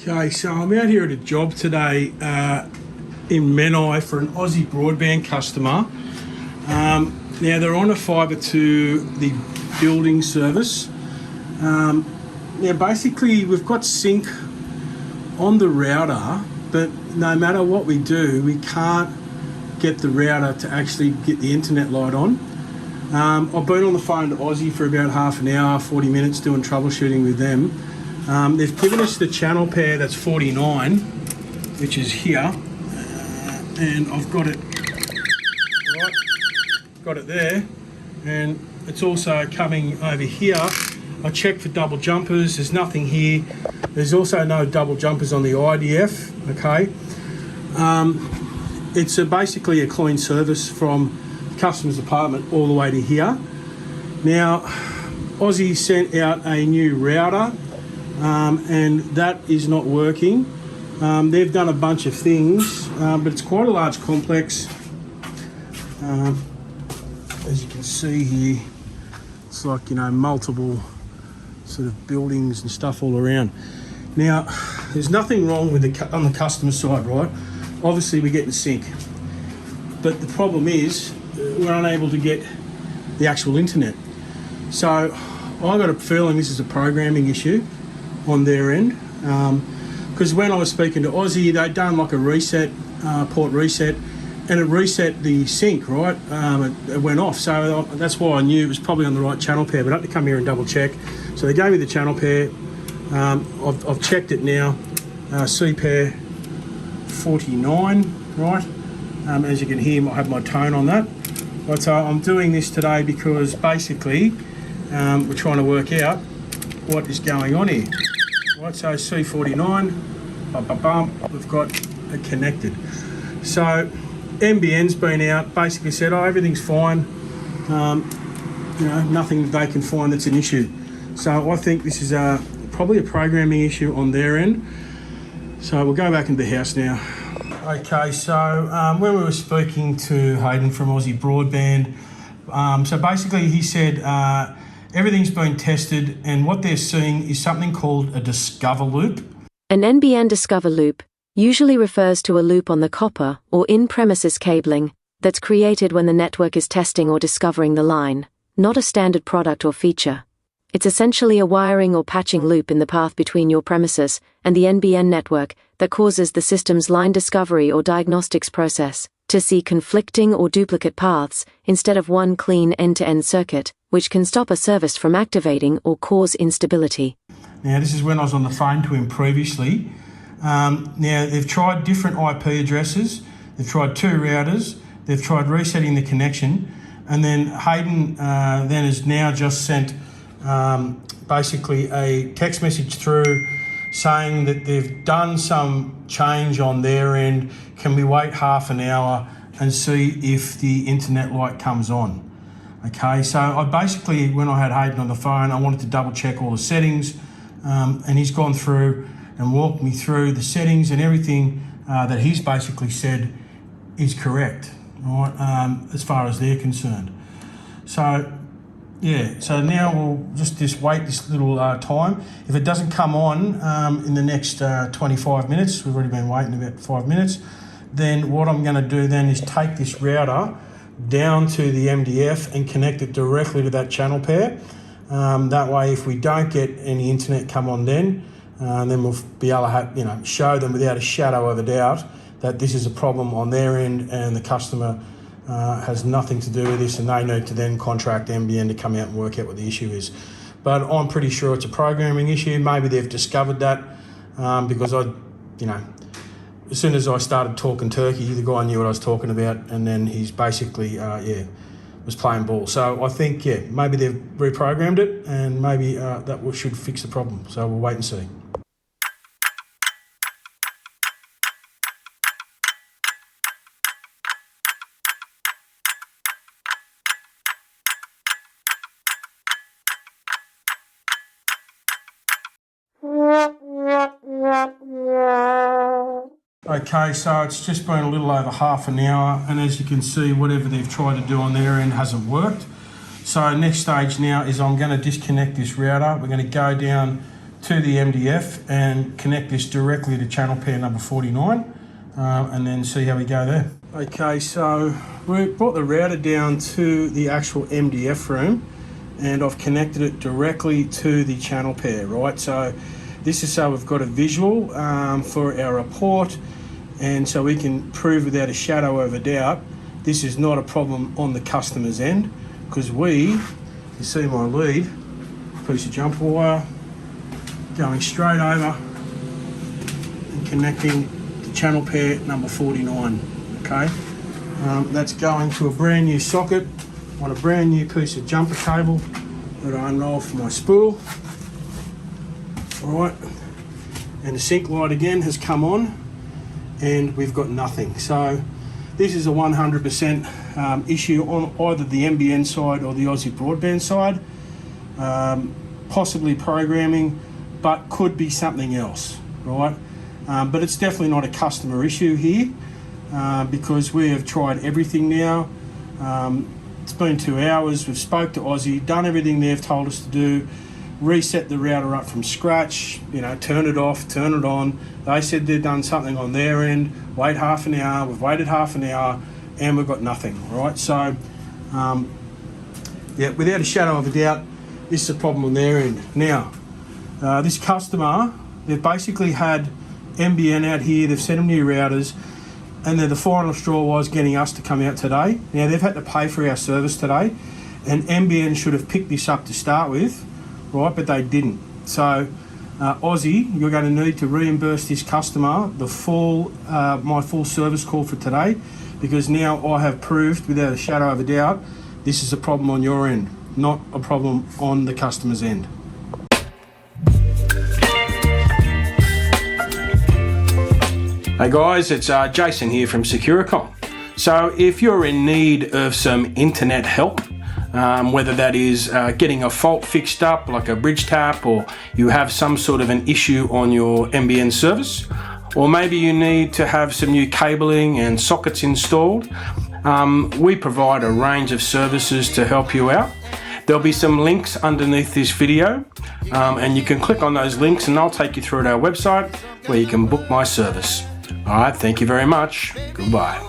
Okay, so I'm out here at a job today in Menai for an Aussie Broadband customer. Now they're on a fibre to the building service. Now basically we've got sync on the router, but no matter what we do, we can't get the router to actually get the internet light on. I've been on the phone to Aussie for about half an hour, 40 minutes doing troubleshooting with them. They've given us the channel pair that's 49, which is here, and I've got it, right, got it there, and it's also coming over here. I checked for double jumpers, there's nothing here. There's also no double jumpers on the IDF, okay. It's basically a clean service from the customer's apartment all the way to here. Now, Aussie sent out a new router, and that is not working. They've done a bunch of things, but it's quite a large complex. As you can see here, it's like, you know, multiple sort of buildings and stuff all around. Now, there's nothing wrong with on the customer side, right? Obviously we're getting sync, but the problem is we're unable to get the actual internet. So I got a feeling this is a programming issue on their end, because when I was speaking to Aussie, they'd done like a reset, port reset, and it reset the sync, right? It went off, so that's why I knew it was probably on the right channel pair, but I had to come here and double check. So they gave me the channel pair. I've checked it now, C pair 49, right? As you can hear, I have my tone on that. But I'm doing this today because basically we're trying to work out what is going on here. Right, so C49, we've got it connected. So NBN's been out, basically said, oh, everything's fine. You know, nothing that they can find that's an issue. So I think this is probably a programming issue on their end. So we'll go back into the house now. Okay, so when we were speaking to Hayden from Aussie Broadband, so basically he said everything's been tested and what they're seeing is something called a discover loop. An NBN discover loop usually refers to a loop on the copper or in-premises cabling that's created when the network is testing or discovering the line, not a standard product or feature. It's essentially a wiring or patching loop in the path between your premises and the NBN network that causes the system's line discovery or diagnostics process to see conflicting or duplicate paths instead of one clean end-to-end circuit, which can stop a service from activating or cause instability. Now, this is when I was on the phone to him previously. Now, they've tried different IP addresses, they've tried 2 routers, they've tried resetting the connection, and then Hayden then has now just sent basically a text message through saying that they've done some change on their end. Can we wait half an hour and see if the internet light comes on? Okay, so I basically, when I had Hayden on the phone, I wanted to double check all the settings, and he's gone through and walked me through the settings and everything that he's basically said is correct, right, as far as they're concerned. So yeah, so now we'll just wait this little time. If it doesn't come on in the next 25 minutes, we've already been waiting about 5 minutes, then what I'm going to do then is take this router down to the MDF and connect it directly to that channel pair. That way, if we don't get any internet come on then we'll be able to show them without a shadow of a doubt that this is a problem on their end and the customer has nothing to do with this, and they need to then contract NBN to come out and work out what the issue is. But I'm pretty sure it's a programming issue. Maybe they've discovered that because as soon as I started talking turkey, the guy knew what I was talking about, and then he's basically, was playing ball. So I think, maybe they've reprogrammed it, and maybe that should fix the problem. So we'll wait and see. Okay, so it's just been a little over half an hour, and as you can see, whatever they've tried to do on their end hasn't worked. So next stage now is I'm going to disconnect this router. We're going to go down to the MDF and connect this directly to channel pair number 49, and then see how we go there. Okay, so we brought the router down to the actual MDF room, and I've connected it directly to the channel pair, right? So this is so we've got a visual for our report, and so we can prove without a shadow of a doubt this is not a problem on the customer's end, because you see my lead, piece of jumper wire, going straight over and connecting to channel pair number 49, okay? That's going to a brand new socket on a brand new piece of jumper cable that I unroll for my spool. All right, and the sync light again has come on, and we've got nothing. So this is a 100% issue on either the NBN side or the Aussie Broadband side. Possibly programming, but could be something else, right? But it's definitely not a customer issue here, because we have tried everything now. It's been 2 hours, we've spoke to Aussie, done everything they've told us to do, reset the router up from scratch, turn it off, turn it on. They said they've done something on their end, wait half an hour, we've waited half an hour, and we've got nothing, right? So, yeah, without a shadow of a doubt, this is a problem on their end. Now, this customer, they've basically had NBN out here, they've sent them new routers, and then the final straw was getting us to come out today. Now, they've had to pay for our service today, and NBN should have picked this up to start with, right, but they didn't. So, Aussie, you're going to need to reimburse this customer the my full service call for today, because now I have proved without a shadow of a doubt this is a problem on your end, not a problem on the customer's end. Hey guys, it's Jason here from Securicom. So if you're in need of some internet help, whether that is getting a fault fixed up like a bridge tap, or you have some sort of an issue on your NBN service, or maybe you need to have some new cabling and sockets installed, we provide a range of services to help you out. There'll be some links underneath this video, and you can click on those links and I'll take you through to our website where you can book my service. All right, thank you very much. Goodbye.